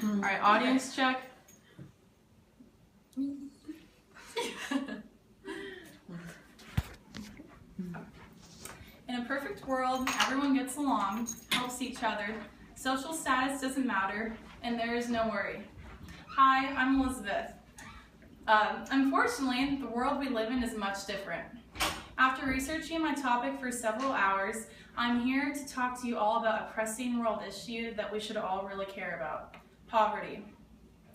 All right, audience check. In a perfect world, everyone gets along, helps each other, social status doesn't matter, and there is no worry. Hi, I'm Elizabeth. Unfortunately, the world we live in is much different. After researching my topic for several hours, I'm here to talk to you all about a pressing world issue that we should all really care about: poverty.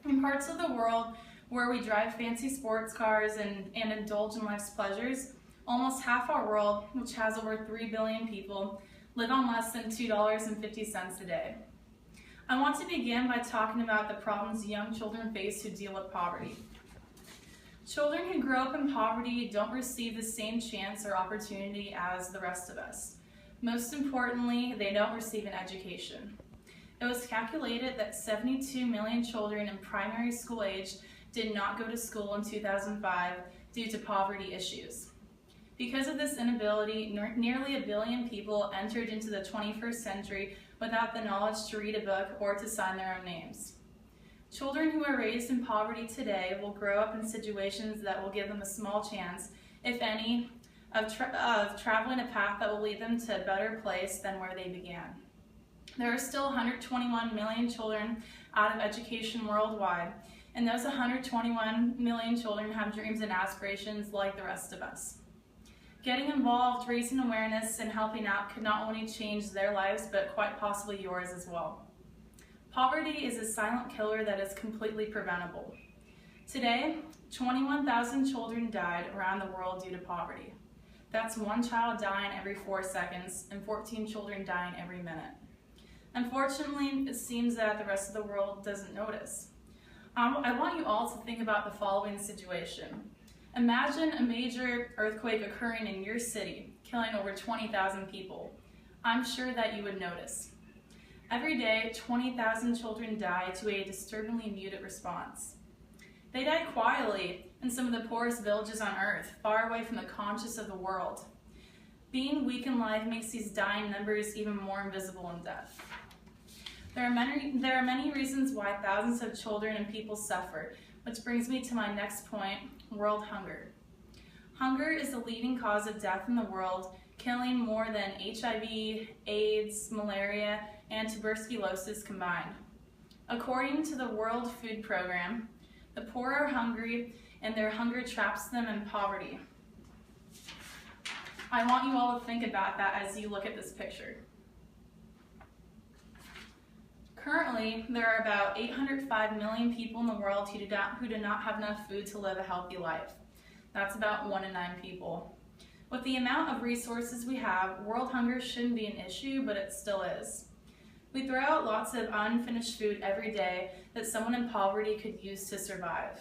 In parts of the world where we drive fancy sports cars and indulge in life's pleasures, almost half our world, which has over 3 billion people, live on less than $2.50 a day. I want to begin by talking about the problems young children face who deal with poverty. Children who grow up in poverty don't receive the same chance or opportunity as the rest of us. Most importantly, they don't receive an education. It was calculated that 72 million children in primary school age did not go to school in 2005 due to poverty issues. Because of this inability, nearly 1 billion people entered into the 21st century without the knowledge to read a book or to sign their own names. Children who are raised in poverty today will grow up in situations that will give them a small chance, if any, of traveling a path that will lead them to a better place than where they began. There are still 121 million children out of education worldwide, and those 121 million children have dreams and aspirations like the rest of us. Getting involved, raising awareness, and helping out could not only change their lives, but quite possibly yours as well. Poverty is a silent killer that is completely preventable. Today, 21,000 children died around the world due to poverty. That's 1 child dying every 4 seconds and 14 children dying every minute. Unfortunately, it seems that the rest of the world doesn't notice. I want you all to think about the following situation. Imagine a major earthquake occurring in your city, killing over 20,000 people. I'm sure that you would notice. Every day, 20,000 children die to a disturbingly muted response. They die quietly in some of the poorest villages on earth, far away from the conscience of the world. Being weak in life makes these dying numbers even more invisible in death. There are many reasons why thousands of children and people suffer, which brings me to my next point: world hunger. Hunger is the leading cause of death in the world, killing more than HIV, AIDS, malaria, and tuberculosis combined. According to the World Food Program, the poor are hungry and their hunger traps them in poverty. I want you all to think about that as you look at this picture. Currently, there are about 805 million people in the world who do not have enough food to live a healthy life. That's about 1 in 9 people. With the amount of resources we have, world hunger shouldn't be an issue, but it still is. We throw out lots of unfinished food every day that someone in poverty could use to survive.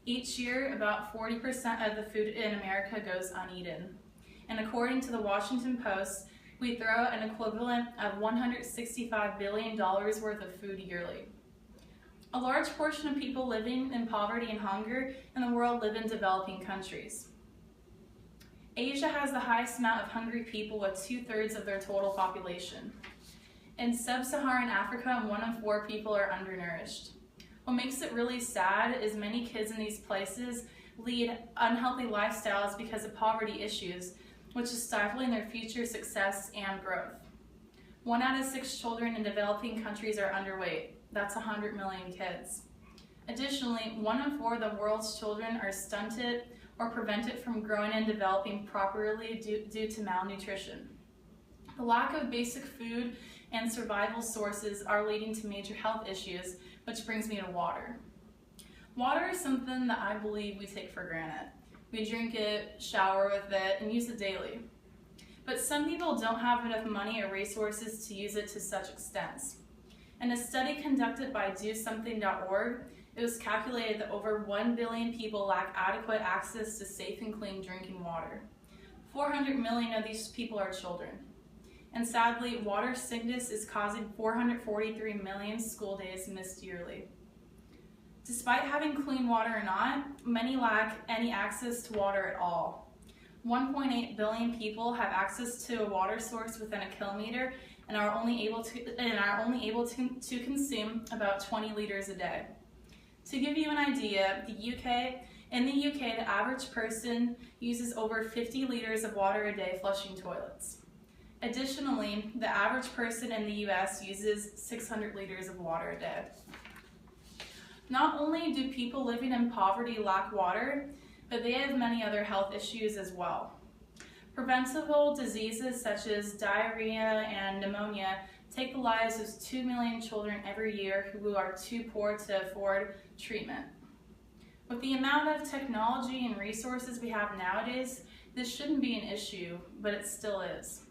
Each year, about 40% of the food in America goes uneaten. And according to the Washington Post, we throw out an equivalent of $165 billion worth of food yearly. A large portion of people living in poverty and hunger in the world live in developing countries. Asia has the highest amount of hungry people, with 2/3 of their total population. In sub-Saharan Africa, 1 in 4 people are undernourished. What makes it really sad is many kids in these places lead unhealthy lifestyles because of poverty issues, which is stifling their future success and growth. 1 out of 6 children in developing countries are underweight. That's 100 million kids. Additionally, 1 in 4 of the world's children are stunted or prevented from growing and developing properly due to malnutrition. The lack of basic food and survival sources are leading to major health issues, which brings me to water. Water is something that I believe we take for granted. We drink it, shower with it, and use it daily. But some people don't have enough money or resources to use it to such extents. In a study conducted by DoSomething.org, it was calculated that over 1 billion people lack adequate access to safe and clean drinking water. 400 million of these people are children. And sadly, water sickness is causing 443 million school days missed yearly. Despite having clean water or not, many lack any access to water at all. 1.8 billion people have access to a water source within a kilometer, and are only able to consume about 20 liters a day. To give you an idea, in the UK, the average person uses over 50 liters of water a day flushing toilets. Additionally, the average person in the US uses 600 liters of water a day. Not only do people living in poverty lack water, but they have many other health issues as well. Preventable diseases such as diarrhea and pneumonia take the lives of 2 million children every year who are too poor to afford treatment. With the amount of technology and resources we have nowadays, this shouldn't be an issue, but it still is.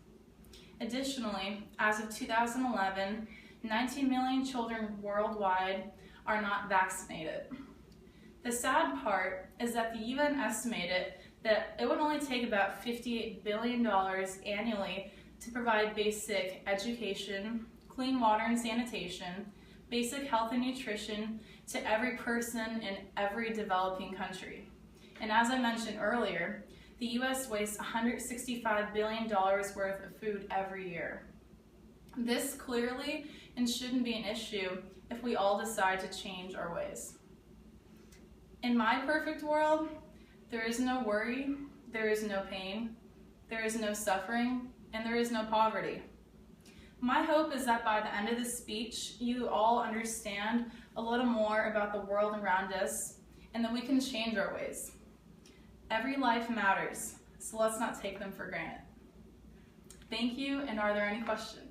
Additionally, as of 2011, 19 million children worldwide are not vaccinated. The sad part is that the UN estimated that it would only take about $58 billion annually to provide basic education, clean water and sanitation, basic health and nutrition to every person in every developing country. And as I mentioned earlier, the US wastes $165 billion worth of food every year. This clearly and shouldn't be an issue if we all decide to change our ways. In my perfect world, there is no worry, there is no pain, there is no suffering, and there is no poverty. My hope is that by the end of this speech, you all understand a little more about the world around us and that we can change our ways. Every life matters, so let's not take them for granted. Thank you, and are there any questions?